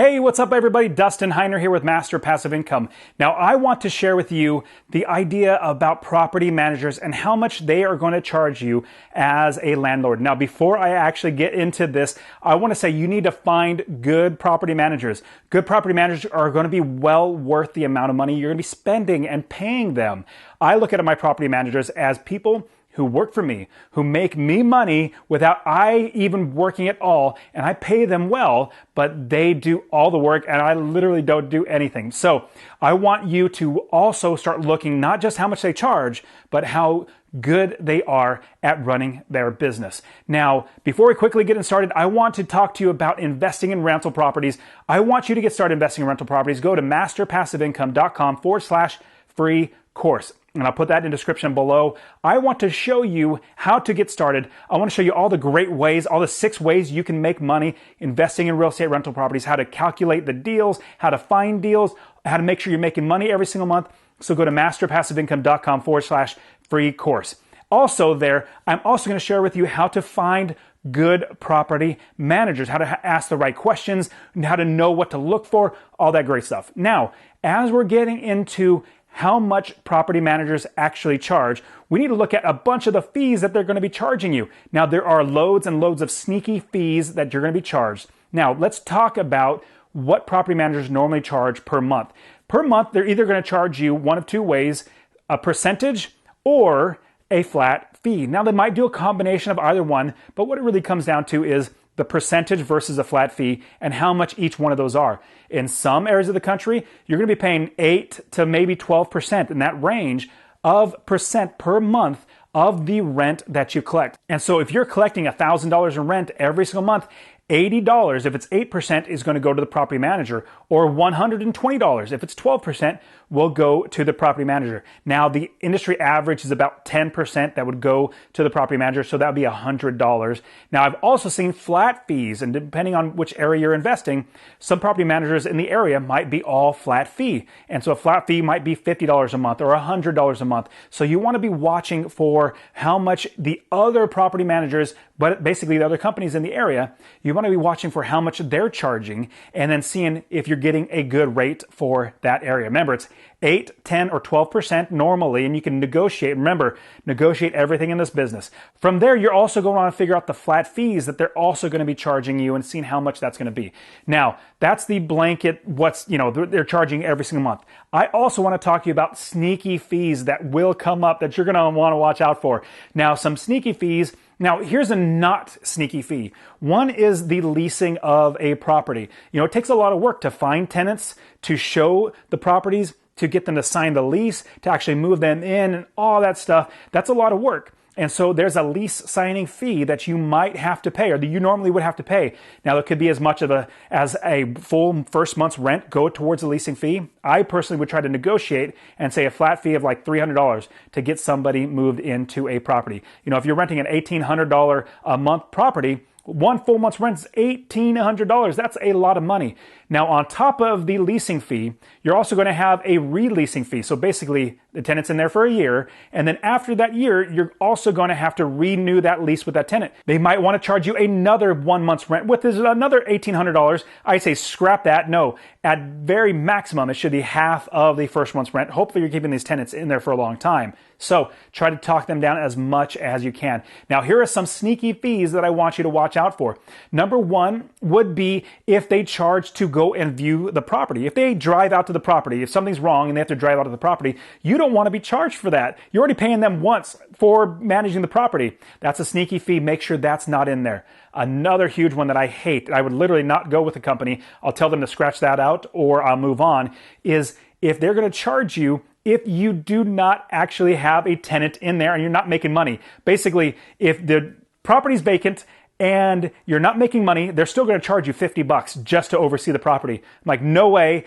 Hey, what's up everybody? Dustin here with Master Passive Income. Now I want to share with you the idea about property managers and how much they are going to charge you as a landlord. Now before I actually get into this, I want to say you need to find good property managers. Good property managers are going to be well worth the amount of money you're going to be spending and paying them. I look at my property managers as people who work for me, who make me money without I even working at all, and I pay them well, but they do all the work and I literally don't do anything. So I want you to also start looking not just how much they charge, but how good they are at running their business. Now, before we quickly get started, I want to talk to you about investing in rental properties. I want you to get started investing in rental properties. Go to masterpassiveincome.com/free course. And I'll put that in the description below. I want to show you how to get started. I want to show you all the great ways, all the 6 ways you can make money investing in real estate rental properties, how to calculate the deals, how to find deals, how to make sure you're making money every single month. So go to masterpassiveincome.com/free course. Also there, I'm also going to share with you how to find good property managers, how to ask the right questions, and how to know what to look for, all that great stuff. Now, as we're getting into how much property managers actually charge, we need to look at a bunch of the fees that they're going to be charging you. Now, there are loads and loads of sneaky fees that you're going to be charged. Now, let's talk about what property managers normally charge per month. Per month, they're either going to charge you one of 2 ways, a percentage or a flat fee. Now, they might do a combination of either one, but what it really comes down to is the percentage versus a flat fee and how much each one of those are. In some areas of the country, you're going to be paying 8 to maybe 12% in that range of percent per month of the rent that you collect. And so if you're collecting $1,000 in rent every single month, $80, if it's 8%, is going to go to the property manager, or $120, if it's 12%, will go to the property manager. Now, the industry average is about 10% that would go to the property manager, so that would be $100. Now, I've also seen flat fees, and depending on which area you're investing, some property managers in the area might be all flat fee. And so a flat fee might be $50 a month or $100 a month. So you want to be watching for how much the other property managers, but basically the other companies in the area, you want to be watching for how much they're charging and then seeing if you're getting a good rate for that area. Remember, it's 8, 10, or 12% normally, and you can negotiate. Remember, negotiate everything in this business. From there, you're also going to want to figure out the flat fees that they're also going to be charging you and seeing how much that's going to be. Now, that's the blanket, they're charging every single month. I also want to talk to you about sneaky fees that will come up that you're going to want to watch out for. Now, some sneaky fees. Now, here's a not sneaky fee. One is the leasing of a property. It takes a lot of work to find tenants, to show the properties, to get them to sign the lease, to actually move them in and all that stuff. That's a lot of work. And so there's a lease signing fee that you might have to pay or that you normally would have to pay. Now, it could be as much as a full first month's rent go towards the leasing fee. I personally would try to negotiate and say a flat fee of like $300 to get somebody moved into a property. If you're renting an $1,800 a month property, one full month's rent is $1,800. That's a lot of money. Now, on top of the leasing fee, you're also going to have a releasing fee. So basically, the tenant's in there for a year, and then after that year, you're also going to have to renew that lease with that tenant. They might want to charge you another 1 month's rent, which is another $1,800. I say scrap that. No, at very maximum, it should be half of the first month's rent. Hopefully, you're keeping these tenants in there for a long time. So try to talk them down as much as you can. Now, here are some sneaky fees that I want you to watch out for. Number 1 would be if they charge to go and view the property. If they drive out to the property, if something's wrong and they have to drive out to the property, you don't want to be charged for that. You're already paying them once for managing the property. That's a sneaky fee. Make sure that's not in there. Another huge one that I hate, I would literally not go with the company. I'll tell them to scratch that out or I'll move on, is if they're going to charge you if you do not actually have a tenant in there and you're not making money. Basically, if the property's vacant and you're not making money, they're still going to charge you $50 just to oversee the property. I'm like, no way.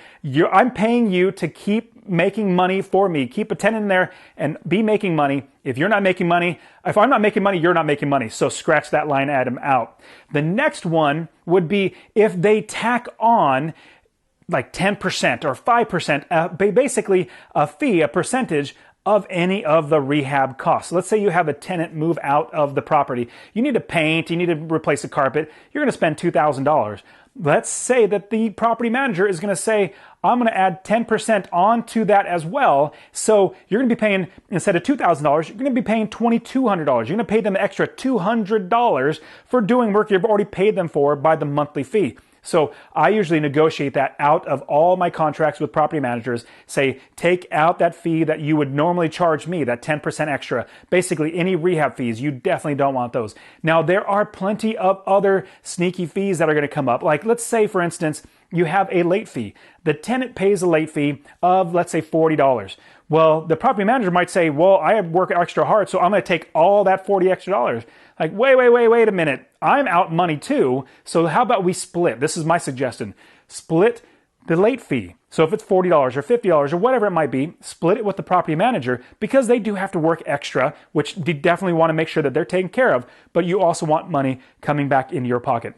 I'm paying you to keep making money for me. Keep a tenant in there and be making money. If you're not making money, if I'm not making money, you're not making money. So scratch that line item out. The next one would be if they tack on like 10% or 5%, basically a fee, a percentage of any of the rehab costs. Let's say you have a tenant move out of the property. You need to paint, you need to replace the carpet. You're going to spend $2,000. let's say that the property manager is going to say, I'm going to add 10% onto that as well. So you're going to be paying, instead of $2,000, you're going to be paying $2,200. You're going to pay them an extra $200 for doing work you've already paid them for by the monthly fee. So I usually negotiate that out of all my contracts with property managers. Say, take out that fee that you would normally charge me, that 10% extra. Basically, any rehab fees, you definitely don't want those. Now, there are plenty of other sneaky fees that are going to come up. Like, let's say, for instance, you have a late fee. The tenant pays a late fee of, let's say, $40. Well, the property manager might say, well, I work extra hard, so I'm going to take all that $40 extra. Like, wait a minute. I'm out money too. So how about we split? This is my suggestion. Split the late fee. So if it's $40 or $50 or whatever it might be, split it with the property manager because they do have to work extra, which you definitely want to make sure that they're taken care of, but you also want money coming back into your pocket.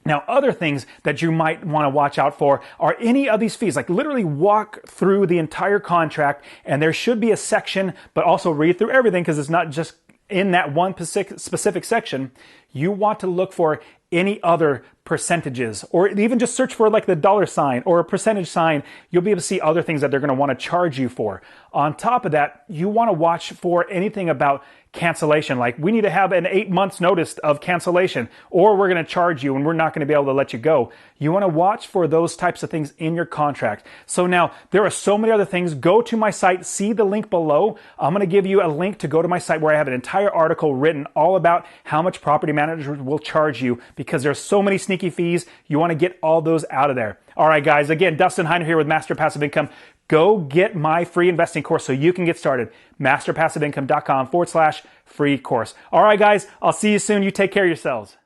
Now, other things that you might want to watch out for are any of these fees. Like, literally walk through the entire contract, and there should be a section, but also read through everything because it's not just in that one specific section. You want to look for any other percentages, or even just search for like the dollar sign or a percentage sign. You'll be able to see other things that they're going to want to charge you for. On top of that, you want to watch for anything about cancellation. Like, we need to have an 8 months notice of cancellation, or we're going to charge you and we're not going to be able to let you go. You want to watch for those types of things in your contract. So now there are so many other things. Go to my site, see the link below. I'm going to give you a link to go to my site where I have an entire article written all about how much property managers will charge you, because there's so many sneaky fees. You want to get all those out of there. All right, guys. Again, Dustin Heiner here with Master Passive Income. Go get my free investing course so you can get started. masterpassiveincome.com/free course. All right, guys. I'll see you soon. You take care of yourselves.